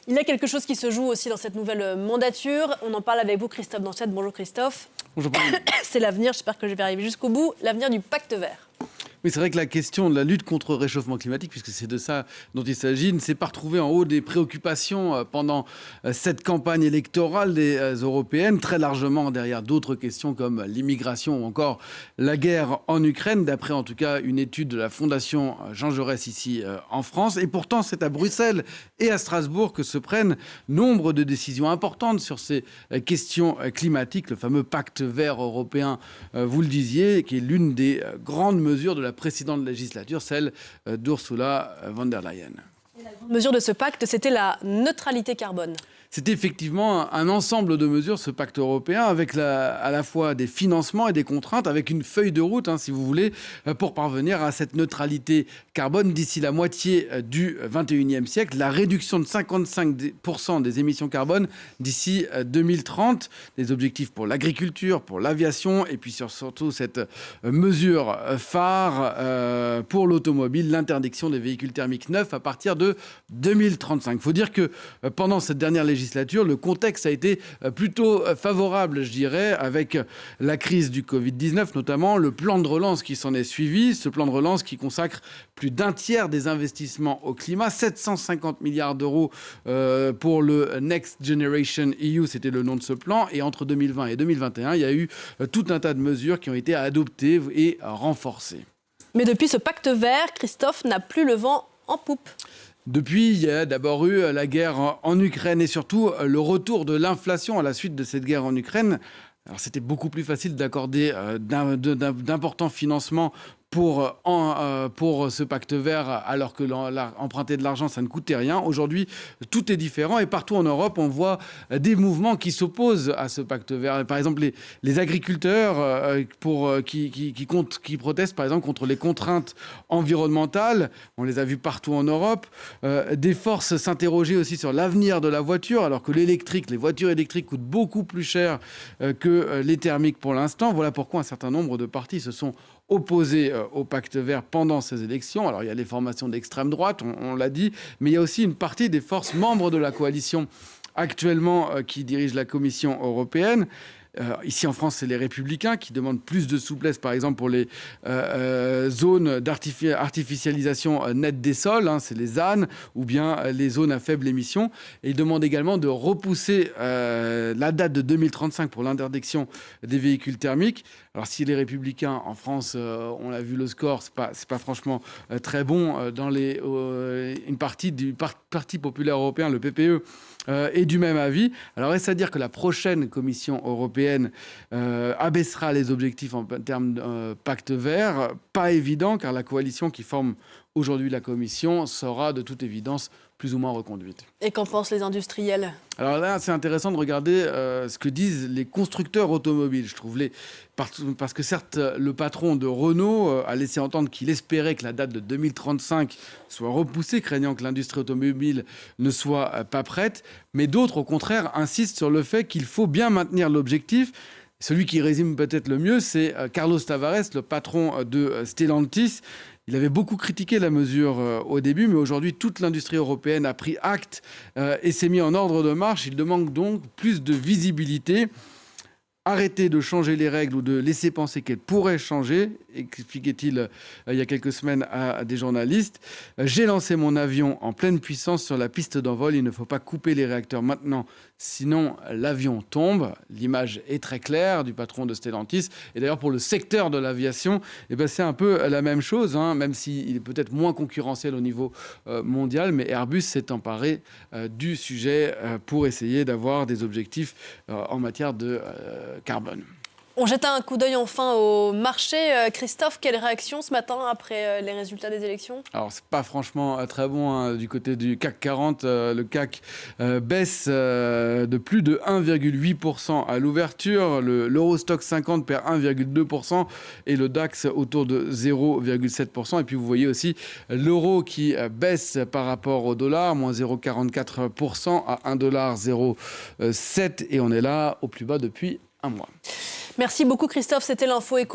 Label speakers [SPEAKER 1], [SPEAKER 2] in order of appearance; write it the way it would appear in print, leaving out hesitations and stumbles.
[SPEAKER 1] Il y a quelque chose qui se joue aussi dans cette nouvelle mandature. On en parle avec vous, Christophe Danchette. Bonjour Christophe.
[SPEAKER 2] Bonjour.
[SPEAKER 1] C'est l'avenir, j'espère que je vais arriver jusqu'au bout, l'avenir du pacte vert.
[SPEAKER 2] Oui, c'est vrai que la question de la lutte contre le réchauffement climatique, puisque c'est de ça dont il s'agit, ne s'est pas retrouvée en haut des préoccupations pendant cette campagne électorale des européennes, très largement derrière d'autres questions comme l'immigration ou encore la guerre en Ukraine, d'après en tout cas une étude de la Fondation Jean Jaurès ici en France. Et pourtant, c'est à Bruxelles et à Strasbourg que se prennent nombre de décisions importantes sur ces questions climatiques. Le fameux pacte vert européen, vous le disiez, qui est l'une des grandes mesures de la précédente législature, celle d'Ursula von der Leyen.
[SPEAKER 1] La grande mesure de ce pacte, c'était la neutralité carbone.
[SPEAKER 2] C'était effectivement un ensemble de mesures, ce pacte européen, avec à la fois des financements et des contraintes, avec une feuille de route, si vous voulez, pour parvenir à cette neutralité carbone d'ici la moitié du 21e siècle, la réduction de 55% des émissions carbone d'ici 2030, des objectifs pour l'agriculture, pour l'aviation, et puis surtout cette mesure phare pour l'automobile, l'interdiction des véhicules thermiques neufs à partir de 2035. Il faut dire que pendant cette dernière législature, le contexte a été plutôt favorable, je dirais, avec la crise du Covid-19 notamment, le plan de relance qui s'en est suivi, ce plan de relance qui consacre plus d'un tiers des investissements au climat, 750 milliards d'euros pour le Next Generation EU, c'était le nom de ce plan, et entre 2020 et 2021, il y a eu tout un tas de mesures qui ont été adoptées et renforcées.
[SPEAKER 1] Mais depuis ce pacte vert, Christophe n'a plus le vent en poupe.
[SPEAKER 2] Depuis, il y a d'abord eu la guerre en Ukraine et surtout le retour de l'inflation à la suite de cette guerre en Ukraine. Alors, c'était beaucoup plus facile d'accorder d'importants financements pour ce pacte vert, alors que emprunter de l'argent, ça ne coûtait rien. Aujourd'hui, tout est différent et partout en Europe, on voit des mouvements qui s'opposent à ce pacte vert. Par exemple, les agriculteurs qui protestent, par exemple, contre les contraintes environnementales. On les a vus partout en Europe. Des forces s'interroger aussi sur l'avenir de la voiture, alors que les voitures électriques coûtent beaucoup plus cher que les thermiques pour l'instant. Voilà pourquoi un certain nombre de partis se sont opposés au pacte vert pendant ces élections. Alors, il y a les formations d'extrême droite, on l'a dit, mais il y a aussi une partie des forces membres de la coalition actuellement qui dirige la Commission européenne. Ici en France, c'est les Républicains qui demandent plus de souplesse, par exemple pour les zones d'artificialisation nette des sols, c'est les ZAN, ou bien les zones à faible émission. Et ils demandent également de repousser la date de 2035 pour l'interdiction des véhicules thermiques. Alors si les Républicains en France, on l'a vu le score, c'est pas franchement très bon dans une partie du Parti populaire européen, le PPE, est du même avis. Alors est-ce à dire que la prochaine Commission européenne abaissera les objectifs en termes de pacte vert? Pas évident, car la coalition qui forme aujourd'hui la Commission sera de toute évidence plus ou moins reconduite.
[SPEAKER 1] Et qu'en pensent les industriels?
[SPEAKER 2] Alors là, c'est intéressant de regarder ce que disent les constructeurs automobiles, je trouve. Parce que certes, le patron de Renault a laissé entendre qu'il espérait que la date de 2035 soit repoussée, craignant que l'industrie automobile ne soit pas prête. Mais d'autres, au contraire, insistent sur le fait qu'il faut bien maintenir l'objectif. Celui qui résume peut-être le mieux, c'est Carlos Tavares, le patron de Stellantis. Il avait beaucoup critiqué la mesure au début, mais aujourd'hui, toute l'industrie européenne a pris acte et s'est mis en ordre de marche. Il demande donc plus de visibilité. Arrêter de changer les règles ou de laisser penser qu'elles pourraient changer, expliquait-il il y a quelques semaines à des journalistes. J'ai lancé mon avion en pleine puissance sur la piste d'envol. Il ne faut pas couper les réacteurs maintenant, sinon l'avion tombe. L'image est très claire du patron de Stellantis. Et d'ailleurs, pour le secteur de l'aviation, c'est un peu la même chose, même s'il est peut-être moins concurrentiel au niveau mondial. Mais Airbus s'est emparé du sujet pour essayer d'avoir des objectifs en matière de carbone.
[SPEAKER 1] On jette un coup d'œil enfin au marché. Christophe, quelle réaction ce matin après les résultats des élections? Alors,
[SPEAKER 2] c'est pas franchement très bon du côté du CAC 40. Le CAC baisse de plus de 1,8% à l'ouverture. L'Eurostoxx 50 perd 1,2% et le DAX autour de 0,7%. Et puis, vous voyez aussi l'euro qui baisse par rapport au dollar, moins 0,44% à 1,07$. Et on est là au plus bas depuis un mois.
[SPEAKER 1] Merci beaucoup Christophe, c'était l'Info Éco.